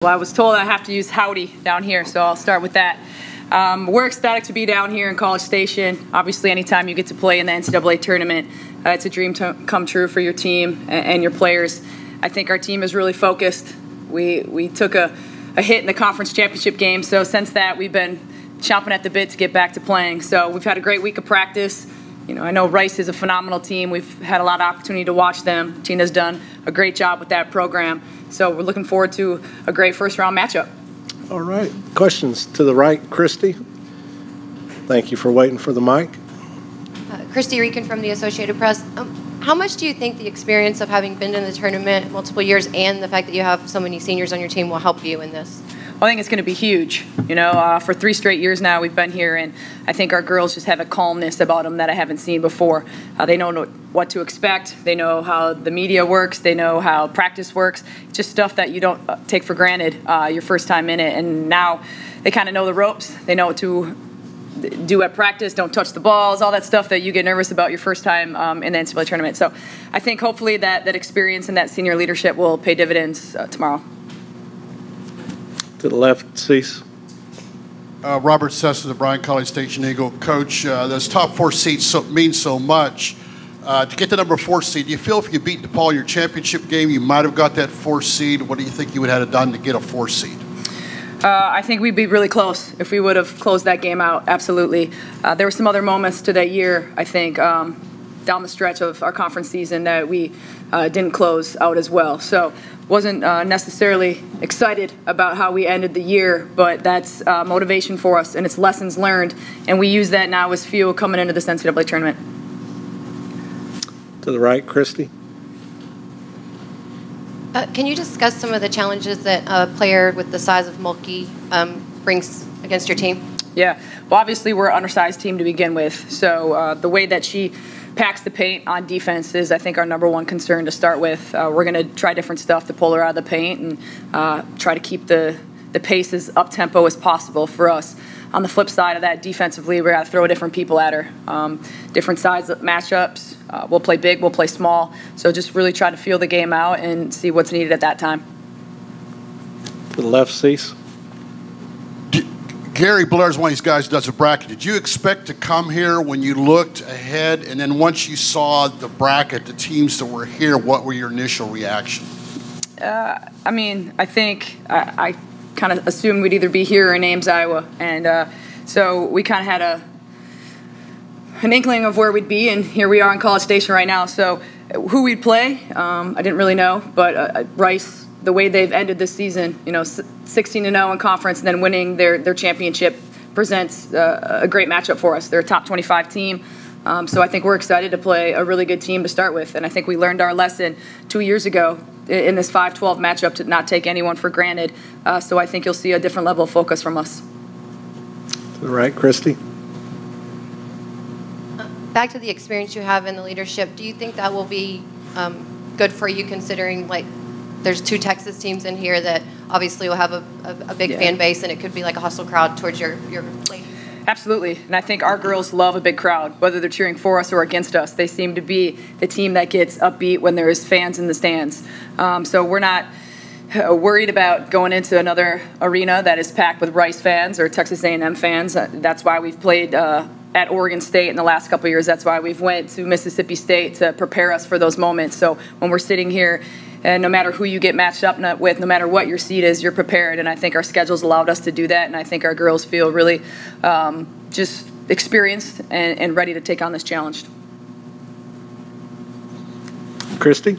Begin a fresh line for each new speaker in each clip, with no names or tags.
Well, I was told I have to use howdy down here, so I'll start with that. We're ecstatic to be down here in College Station. Obviously, anytime you get to play in the NCAA tournament, it's a dream to come true for your team and your players. I think our team is really focused. We took a hit in the conference championship game, so since that, we've been chomping at the bit to get back to playing. So we've had a great week of practice. You know, I know Rice is a phenomenal team. We've had a lot of opportunity to watch them. Tina's done a great job with that program. So we're looking forward to a great first-round matchup.
All right. Questions to the right, Christy. Thank you for waiting for the mic.
Christy Reekin from the Associated Press. How much do you think the experience of having been in the tournament multiple years and the fact that you have so many seniors on your team will help you in this?
I think it's going to be huge. You know, for 3 straight years now we've been here, and I think our girls just have a calmness about them that I haven't seen before. They know what to expect. They know how the media works. They know how practice works. Just stuff that you don't take for granted your first time in it. And now they kind of know the ropes. They know what to do at practice. Don't touch the balls, all that stuff that you get nervous about your first time in the NCAA tournament. So I think hopefully that experience and that senior leadership will pay dividends tomorrow.
To the left, Cease.
Robert Sessa, the Bryan College Station Eagle. Coach, those top 4 seeds mean so much. To get the number 4 seed, do you feel if you beat DePaul in your championship game, you might have got that 4th seed? What do you think you would have done to get a 4th seed?
I think we'd be really close if we would have closed that game out, absolutely. There were some other moments to that year, I think, down the stretch of our conference season that we didn't close out as well. So wasn't necessarily excited about how we ended the year, but that's motivation for us, and it's lessons learned, and we use that now as fuel coming into this NCAA tournament.
To the right, Christy.
Can you discuss some of the challenges that a player with the size of Mulkey brings against your team?
Yeah, well, obviously we're an undersized team to begin with, so the way that she packs the paint on defense is, I think, our #1 concern to start with. We're going to try different stuff to pull her out of the paint and try to keep the pace as up-tempo as possible for us. On the flip side of that, defensively, we're going to throw different people at her. Different size matchups. We'll play big, we'll play small. So just really try to feel the game out and see what's needed at that time.
To the left, Cease.
Gary Blair's one of these guys who does a bracket. Did you expect to come here when you looked ahead, and then once you saw the bracket, the teams that were here, what were your initial reaction?
I mean, I think I kind of assumed we'd either be here or in Ames, Iowa, and so we kind of had an inkling of where we'd be, and here we are in College Station right now. So who we'd play, I didn't really know, but Rice, the way they've ended this season, you know, 16-0 in conference and then winning their championship presents a great matchup for us. They're a top 25 team. So I think we're excited to play a really good team to start with. And I think we learned our lesson 2 years ago in this 5-12 matchup to not take anyone for granted. So I think you'll see a different level of focus from us.
To the right, Christy.
Back to the experience you have in the leadership, do you think that will be good for you, considering, like, there's 2 Texas teams in here that obviously will have a big fan base, and it could be like a hostile crowd towards your ladies?
Absolutely, and I think our girls love a big crowd, whether they're cheering for us or against us. They seem to be the team that gets upbeat when there's fans in the stands. So we're not worried about going into another arena that is packed with Rice fans or Texas A&M fans. That's why we've played at Oregon State in the last couple of years. That's why we've went to Mississippi State to prepare us for those moments. So when we're sitting here, and no matter who you get matched up with, no matter what your seed is, you're prepared. And I think our schedule's allowed us to do that. And I think our girls feel really just experienced and ready to take on this challenge.
Christy?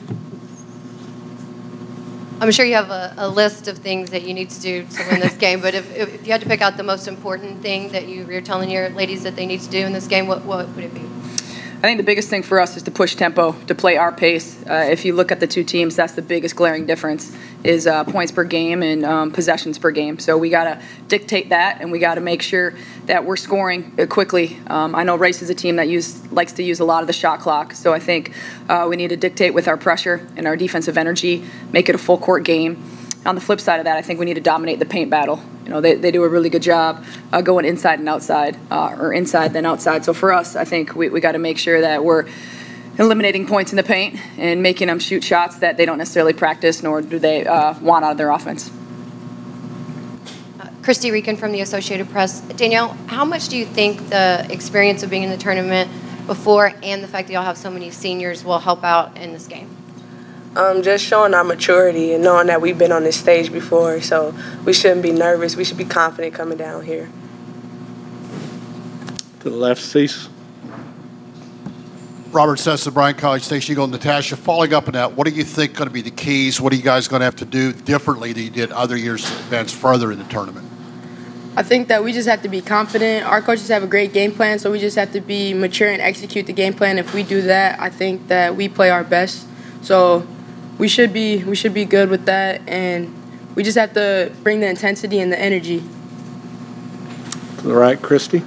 I'm sure you have a list of things that you need to do to win this game. But if you had to pick out the most important thing that you're telling your ladies that they need to do in this game, what would it be?
I think the biggest thing for us is to push tempo, to play our pace. If you look at the 2 teams, that's the biggest glaring difference is points per game and possessions per game. So we got to dictate that, and we got to make sure that we're scoring quickly. I know Rice is a team that likes to use a lot of the shot clock, so I think we need to dictate with our pressure and our defensive energy, make it a full court game. On the flip side of that, I think we need to dominate the paint battle. You know, they do a really good job going inside and outside, or inside then outside. So for us, I think we got to make sure that we're eliminating points in the paint and making them shoot shots that they don't necessarily practice nor do they want out of their offense.
Christy Rican from the Associated Press. Danielle, how much do you think the experience of being in the tournament before and the fact that y'all have so many seniors will help out in this game?
Just showing our maturity and knowing that we've been on this stage before, so we shouldn't be nervous. We should be confident coming down here.
To the left, Cease.
Robert says to Bryan College Station Eagle, Natasha, following up on that, what do you think going to be the keys? What are you guys going to have to do differently than you did other years to advance further in the tournament?
I think that we just have to be confident. Our coaches have a great game plan, so we just have to be mature and execute the game plan. If we do that, I think that we play our best. So we should be good with that, and we just have to bring the intensity and the energy.
To the right, Christy.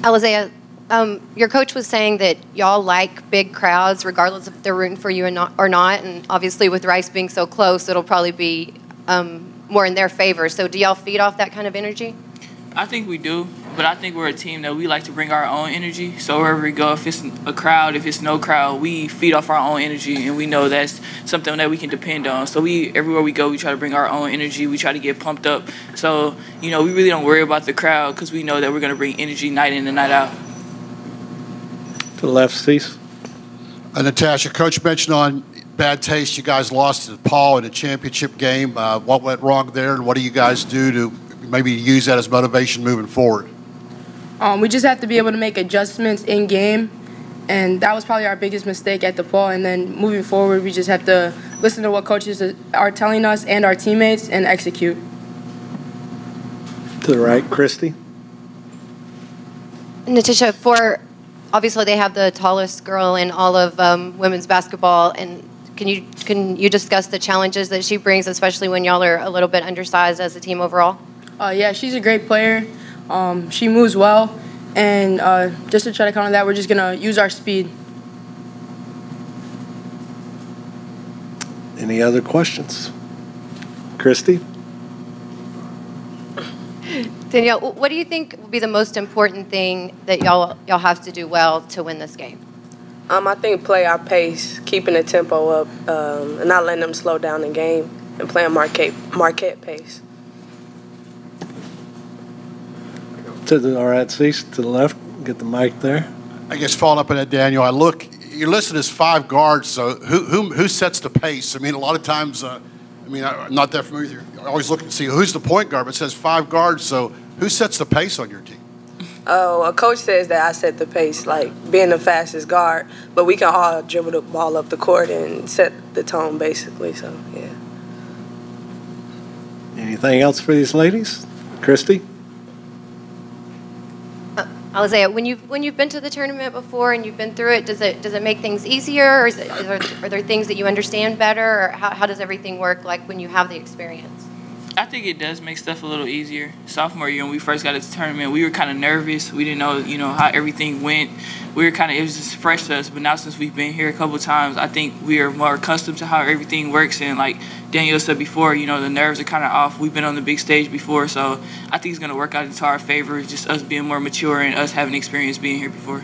Allazia, your coach was saying that y'all like big crowds regardless if they're rooting for you or not, and obviously with Rice being so close, it'll probably be more in their favor. So do y'all feed off that kind of energy?
I think we do, but I think we're a team that we like to bring our own energy. So wherever we go, if it's a crowd, if it's no crowd, we feed off our own energy, and we know that's something that we can depend on. So everywhere we go, we try to bring our own energy. We try to get pumped up. So, we really don't worry about the crowd because we know that we're going to bring energy night in and night out.
To the left, Cease.
Natasha, Coach mentioned on bad taste, you guys lost to Paul in a championship game. What went wrong there, and what do you guys do to maybe use that as motivation moving forward?
We just have to be able to make adjustments in game, and that was probably our biggest mistake at DePaul. And then moving forward, we just have to listen to what coaches are telling us and our teammates and execute.
To the right, Christy.
Natisha, obviously they have the tallest girl in all of women's basketball, and can you discuss the challenges that she brings, especially when y'all are a little bit undersized as a team overall?
Yeah, she's a great player. She moves well, and just to try to counter that, we're just going to use our speed.
Any other questions? Christy?
Danielle, what do you think will be the most important thing that y'all have to do well to win this game?
I think play our pace, keeping the tempo up, and not letting them slow down the game, and playing Marquette pace.
All right, Cease, to the left. Get the mic there.
I guess following up on that, Daniel, you're listed as 5 guards, so who sets the pace? I mean, a lot of times, I'm not that familiar. I always look and see who's the point guard, but it says 5 guards, so who sets the pace on your team?
Oh, a coach says that I set the pace, like being the fastest guard, but we can all dribble the ball up the court and set the tone, basically, so, yeah.
Anything else for these ladies? Christy?
Allazia, when you've been to the tournament before and you've been through it, does it make things easier, or are there things that you understand better, or how does everything work like when you have the experience?
I think it does make stuff a little easier. Sophomore year, when we first got to the tournament, we were kind of nervous. We didn't know, how everything went. It was just fresh to us. But now since we've been here a couple of times, I think we are more accustomed to how everything works. And like Danielle said before, the nerves are kind of off. We've been on the big stage before, so I think it's going to work out into our favor. Just us being more mature and us having experience being here before.